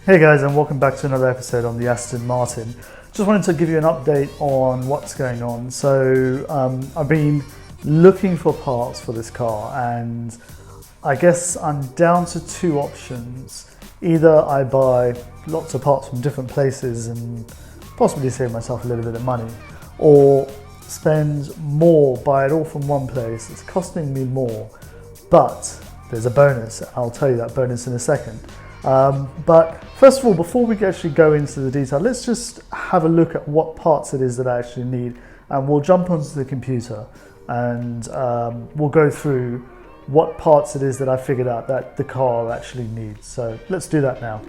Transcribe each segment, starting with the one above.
Hey guys, and welcome back to another episode on the Aston Martin. Just wanted to give you an update on what's going on. So I've been looking for parts for this car, and I guess I'm down to two options. Either I buy lots of parts from different places and possibly save myself a little bit of money, or spend more, buy it all from one place. It's costing me more, but there's a bonus. I'll tell you that bonus in a second. But first of all, before we actually go into the detail, let's just have a look at what parts it is that I actually need, and we'll jump onto the computer and we'll go through what parts it is that I figured out that the car actually needs. So let's do that now.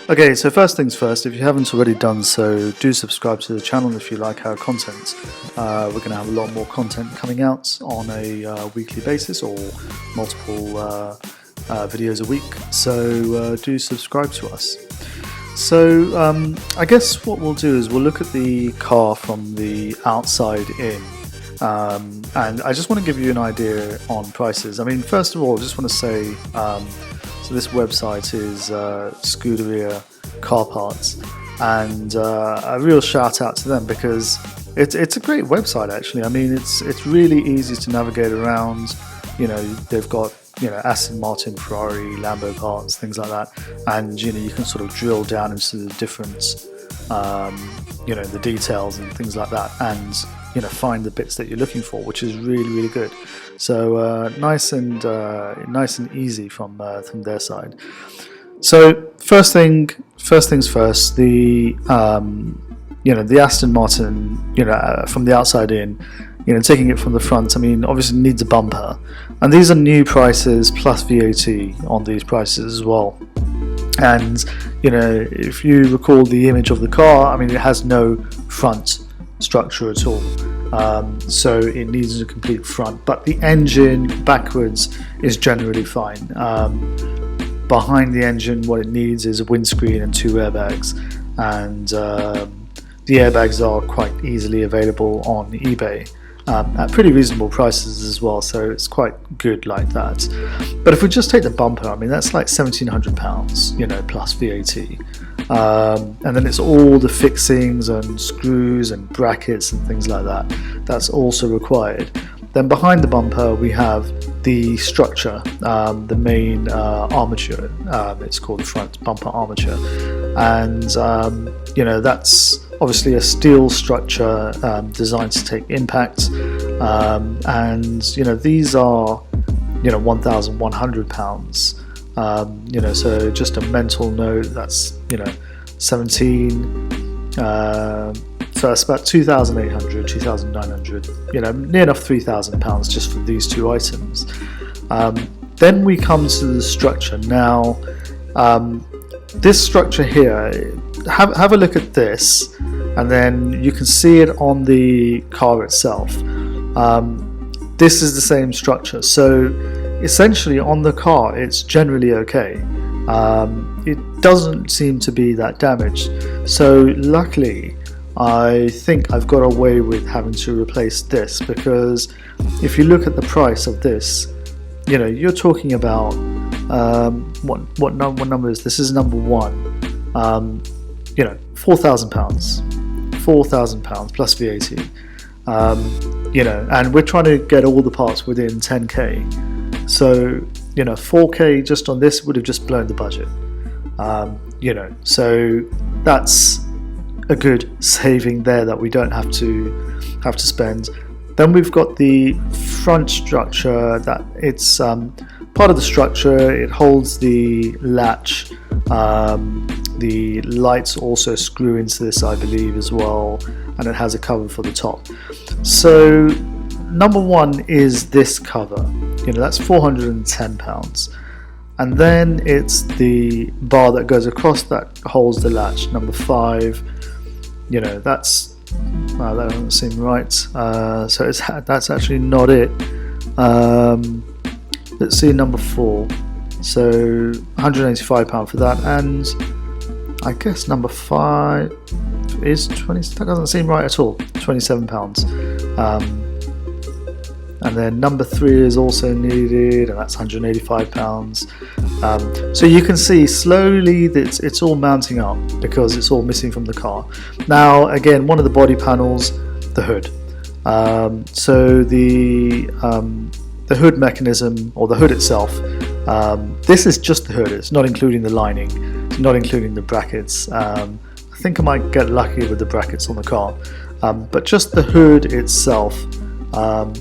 Okay, so first things first, if you haven't already done so, do subscribe to the channel if you like our content. We're going to have a lot more content coming out on a weekly basis, or multiple videos a week, so do subscribe to us. So I guess what we'll do is we'll look at the car from the outside in, and I just want to give you an idea on prices. I mean, first of all, I just want to say, so this website is Scuderia Car Parts, and a real shout out to them because it's a great website actually. I mean, it's really easy to navigate around. You know, they've got Aston Martin, Ferrari, Lambo parts, things like that, and you can sort of drill down into the different the details and things like that, and find the bits that you're looking for, which is really good. So nice and easy from their side. So first things first, the the Aston Martin, from the outside in, taking it from the front, I mean, obviously needs a bumper, and these are new prices plus VAT on these prices as well. And if you recall the image of the car, I mean, it has no front structure at all, so it needs a complete front, but the engine backwards is generally fine. Behind the engine, what it needs is a windscreen and two airbags, and the airbags are quite easily available on eBay at pretty reasonable prices as well, so it's quite good like that. But if we just take the bumper, I mean, that's like £1,700, plus VAT, and then it's all the fixings and screws and brackets and things like that. That's also required. Then behind the bumper we have the structure, the main armature. It's called the front bumper armature, and that's obviously a steel structure designed to take impact, and these are £1,100. So just a mental note, that's 17. So that's about 2,800, 2,900, near enough £3,000 just for these two items. Then we come to the structure. Now, this structure here, have a look at this, and then you can see it on the car itself. This is the same structure, so essentially on the car it's generally okay. It doesn't seem to be that damaged, so luckily I think I've got away with having to replace this, because if you look at the price of this, you're talking about what number is this? Is number one, £4,000 plus VAT, and we're trying to get all the parts within 10k. So 4k just on this would have just blown the budget. So that's a good saving there that we don't have to spend. Then we've got the front structure, that it's part of the structure. It holds the latch. The lights also screw into this, I believe, as well, and it has a cover for the top. So number one is this cover. That's £410. And then it's the bar that goes across that holds the latch, number 5. That doesn't seem right. So that's actually not it. Let's see number 4. So £185 for that, and I guess number 5 is 20. That doesn't seem right at all. £27. and then number 3 is also needed, and that's £185. So you can see slowly that it's all mounting up because it's all missing from the car. Now again, one of the body panels, the hood. So the hood mechanism, or the hood itself, this is just the hood, it's not including the lining, it's not including the brackets. I think I might get lucky with the brackets on the car, but just the hood itself,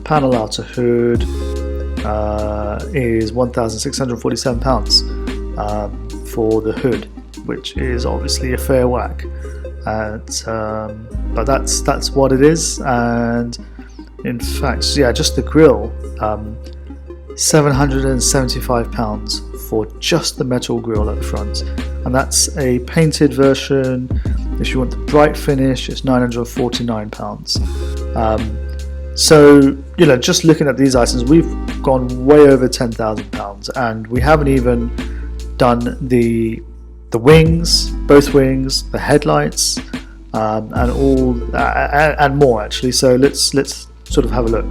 panel outer hood, is £1,647 for the hood, which is obviously a fair whack. But that's what it is. And in fact, yeah, just the grille, £775 for just the metal grille at the front, and that's a painted version. If you want the bright finish, it's £949. So just looking at these items, we've gone way over £10,000, and we haven't even done the wings, both wings, the headlights, and all and more actually. So let's sort of have a look.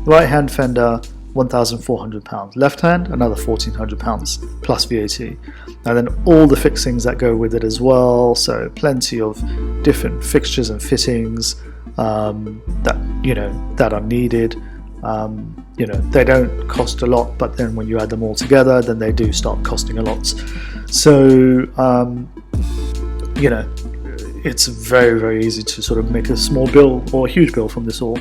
Right hand fender, £1,400. Left hand, another £1,400 plus VAT, and then all the fixings that go with it as well. So plenty of different fixtures and fittings that are needed. They don't cost a lot, but then when you add them all together, then they do start costing a lot. So it's very, very easy to sort of make a small bill or a huge bill from this all.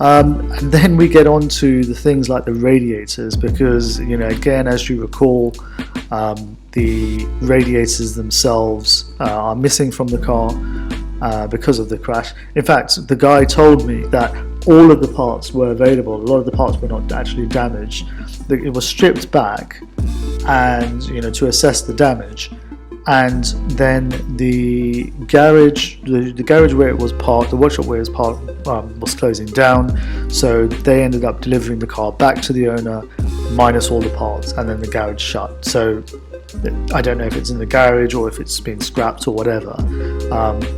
And then we get on to the things like the radiators, because again, as you recall, the radiators themselves are missing from the car because of the crash. In fact, the guy told me that all of the parts were available. A lot of the parts were not actually damaged. It was stripped back, and to assess the damage. And then the garage, the garage where it was parked, the workshop where it was parked, was closing down. So they ended up delivering the car back to the owner, minus all the parts, and then the garage shut. So I don't know if it's in the garage or if it's been scrapped or whatever.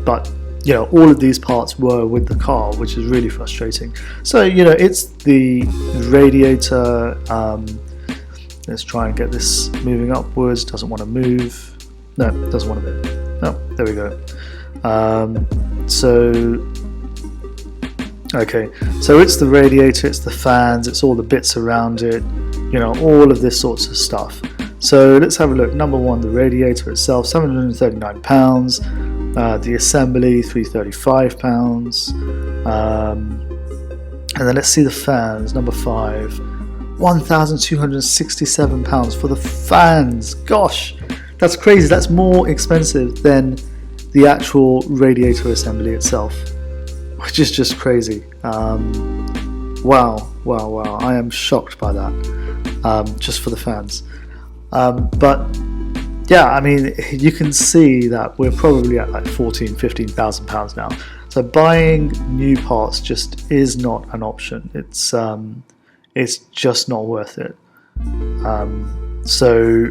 But all of these parts were with the car, which is really frustrating. So it's the radiator. Let's try and get this moving upwards. Doesn't want to move. No, doesn't want to move. Oh, there we go. Okay, so it's the radiator, it's the fans, it's all the bits around it, all of this sorts of stuff. So let's have a look. Number 1, the radiator itself, £739. The assembly, £335. And then let's see the fans. Number 5, £1,267 for the fans. Gosh, that's crazy. That's more expensive than the actual radiator assembly itself, which is just crazy. Wow. I am shocked by that, just for the fans. But yeah, I mean, you can see that we're probably at like £14,000-15,000 now. So buying new parts just is not an option. It's just not worth it. So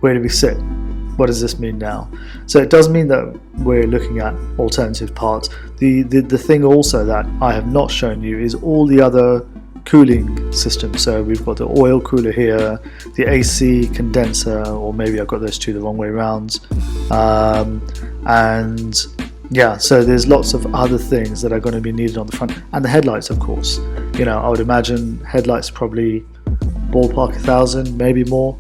where do we sit? What does this mean now? So it does mean that we're looking at alternative parts. The thing also that I have not shown you is all the other cooling systems. So we've got the oil cooler here, the AC condenser, or maybe I've got those two the wrong way around. And yeah, so there's lots of other things that are going to be needed on the front, and the headlights, of course. I would imagine headlights probably ballpark 1,000, maybe more.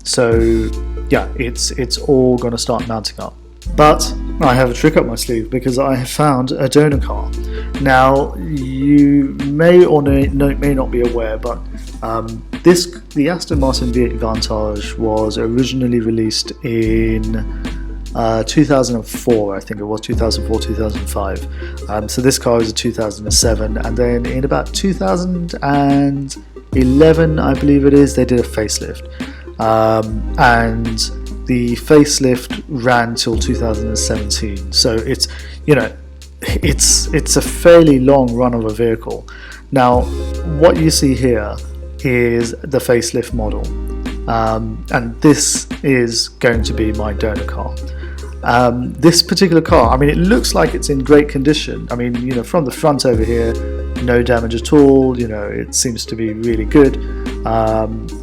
So yeah, it's all going to start mounting up. But I have a trick up my sleeve, because I have found a donor car. Now, you may or may not be aware, but the Aston Martin V8 Vantage was originally released in 2004, I think it was 2004, 2005. So this car is a 2007, and then in about 2011, I believe it is, they did a facelift. And the facelift ran till 2017. So it's a fairly long run of a vehicle. Now, what you see here is the facelift model, and this is going to be my donor car. This particular car, I mean, it looks like it's in great condition. I mean, from the front over here, no damage at all. You know, it seems to be really good,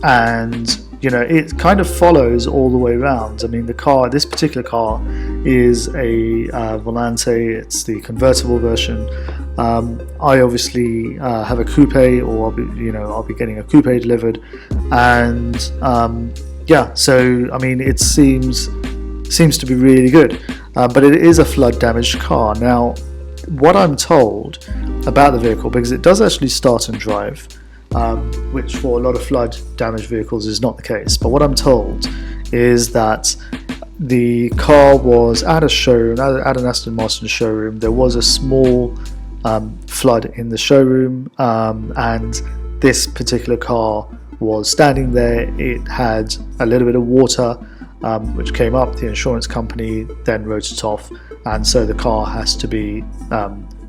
and you know, it kind of follows all the way around. I mean, the car, this particular car, is a Volante. It's the convertible version. I obviously have a coupe, or I'll be getting a coupe delivered, and yeah. So I mean, it seems to be really good, but it is a flood damaged car. Now, what I'm told about the vehicle, because it does actually start and drive, which for a lot of flood damaged vehicles is not the case, but what I'm told is that the car was at a showroom, at an Aston Martin showroom. There was a small flood in the showroom, and this particular car was standing there. It had a little bit of water which came up. The insurance company then wrote it off, and so the car has to be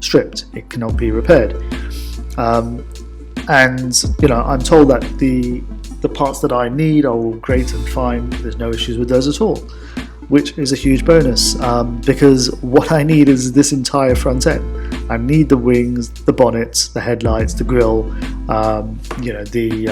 stripped. It cannot be repaired. And you know, I'm told that the parts that I need are all great and fine. There's no issues with those at all, which is a huge bonus, because what I need is this entire front end. I need the wings, the bonnets, the headlights, the grille, you know, the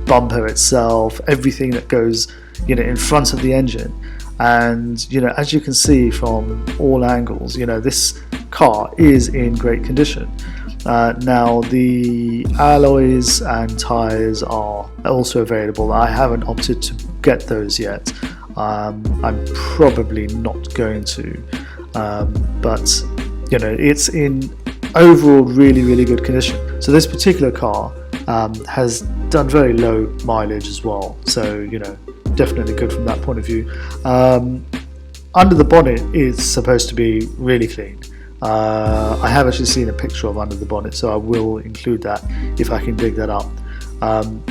bumper itself, everything that goes, you know, in front of the engine. And you know, as you can see from all angles, you know, this car is in great condition. Now, the alloys and tyres are also available. I haven't opted to get those yet. I'm probably not going to, but you know, it's in overall really good condition. So this particular car has done very low mileage as well, so you know, definitely good from that point of view. Under the bonnet is supposed to be really clean. I have actually seen a picture of under the bonnet, so I will include that if I can dig that up.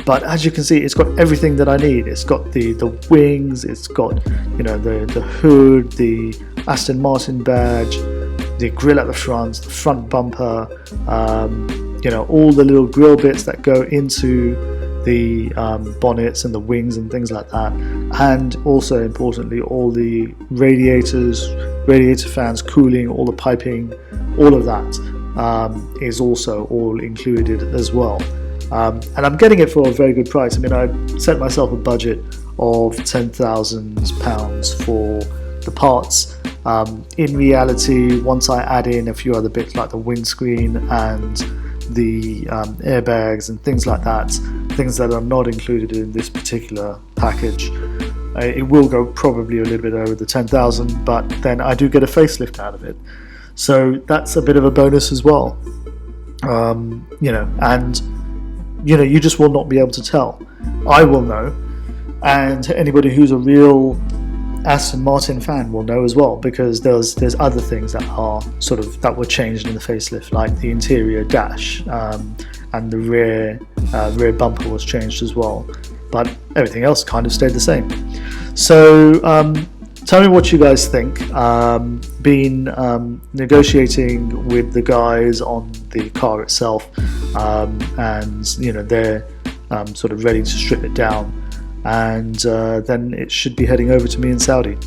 But as you can see, it's got everything that I need. It's got the wings, it's got, you know, the hood, the Aston Martin badge, the grille at the front bumper, you know, all the little grille bits that go into the bonnets and the wings and things like that, and also importantly, all the radiators, radiator fans, cooling, all the piping, all of that is also all included as well. And I'm getting it for a very good price. I mean, I set myself a budget of £10,000 for the parts. In reality, once I add in a few other bits like the windscreen and the airbags and things like that, things that are not included in this particular package, it will go probably a little bit over the 10,000, but then I do get a facelift out of it, so that's a bit of a bonus as well. You know, and you know, you just will not be able to tell. I will know, and anybody who's a real Aston Martin fan will know as well, because there's other things that are that were changed in the facelift, like the interior dash, and the rear bumper was changed as well, but everything else kind of stayed the same. So tell me what you guys think. Been negotiating with the guys on the car itself, and you know, they're sort of ready to strip it down, and then it should be heading over to me in Saudi.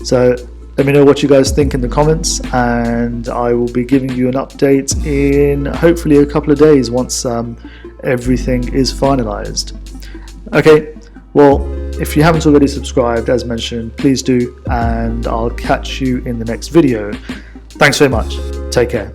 So let me know what you guys think in the comments, and I will be giving you an update in hopefully a couple of days once everything is finalized. Okay, well, if you haven't already subscribed, as mentioned, please do, and I'll catch you in the next video. Thanks very much. Take care.